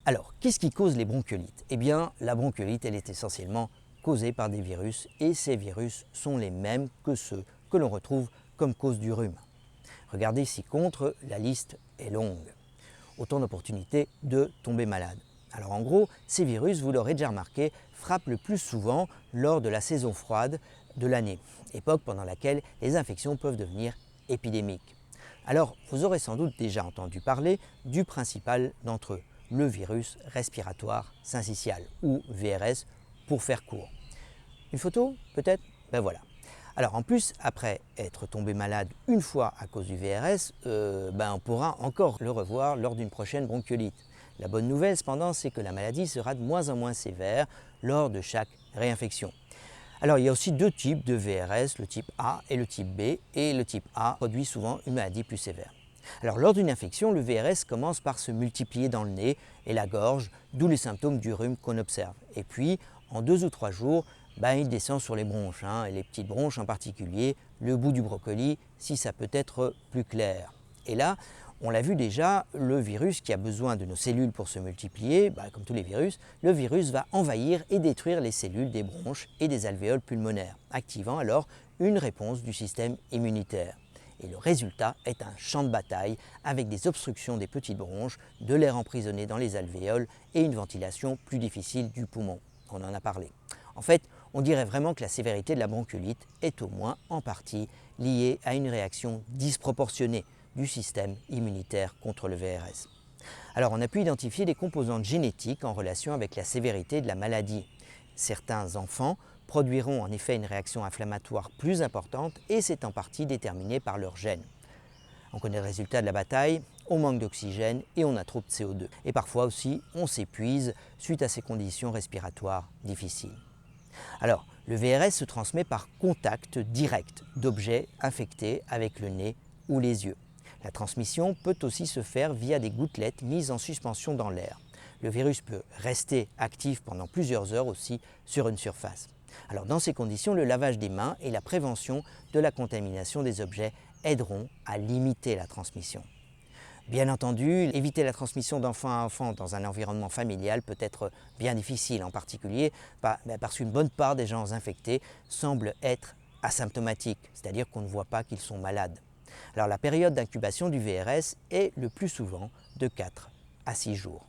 Alors, qu'est-ce qui cause les bronchiolites? Eh bien, la bronchiolite, elle est essentiellement causée par des virus et ces virus sont les mêmes que ceux que l'on retrouve comme cause du rhume. Regardez ci-contre, la liste est longue. Autant d'opportunités de tomber malade. Alors en gros, ces virus, vous l'aurez déjà remarqué, frappent le plus souvent lors de la saison froide de l'année, époque pendant laquelle les infections peuvent devenir épidémiques. Alors, vous aurez sans doute déjà entendu parler du principal d'entre eux, le virus respiratoire syncytial, ou VRS pour faire court. Une photo, peut-être? Ben voilà. Alors en plus, après être tombé malade une fois à cause du VRS, on pourra encore le revoir lors d'une prochaine bronchiolite. La bonne nouvelle cependant, c'est que la maladie sera de moins en moins sévère lors de chaque réinfection. Alors il y a aussi deux types de VRS, le type A et le type B, et le type A produit souvent une maladie plus sévère. Alors lors d'une infection, le VRS commence par se multiplier dans le nez et la gorge, d'où les symptômes du rhume qu'on observe. Et puis, en 2 ou 3 jours, il descend sur les bronches, et les petites bronches en particulier, le bout du brocoli, si ça peut être plus clair. Et là, on l'a vu déjà, le virus qui a besoin de nos cellules pour se multiplier, comme tous les virus, le virus va envahir et détruire les cellules des bronches et des alvéoles pulmonaires, activant alors une réponse du système immunitaire. Et le résultat est un champ de bataille avec des obstructions des petites bronches, de l'air emprisonné dans les alvéoles et une ventilation plus difficile du poumon. On en a parlé. En fait, on dirait vraiment que la sévérité de la bronchiolite est au moins en partie liée à une réaction disproportionnée du système immunitaire contre le VRS. Alors on a pu identifier des composantes génétiques en relation avec la sévérité de la maladie. Certains enfants produiront en effet une réaction inflammatoire plus importante et c'est en partie déterminé par leurs gènes. On connaît le résultat de la bataille, on manque d'oxygène et on a trop de CO2. Et parfois aussi, on s'épuise suite à ces conditions respiratoires difficiles. Alors, le VRS se transmet par contact direct d'objets infectés avec le nez ou les yeux. La transmission peut aussi se faire via des gouttelettes mises en suspension dans l'air. Le virus peut rester actif pendant plusieurs heures aussi sur une surface. Alors dans ces conditions, le lavage des mains et la prévention de la contamination des objets aideront à limiter la transmission. Bien entendu, éviter la transmission d'enfant à enfant dans un environnement familial peut être bien difficile, en particulier parce qu'une bonne part des gens infectés semblent être asymptomatiques, c'est-à-dire qu'on ne voit pas qu'ils sont malades. Alors la période d'incubation du VRS est le plus souvent de 4 à 6 jours.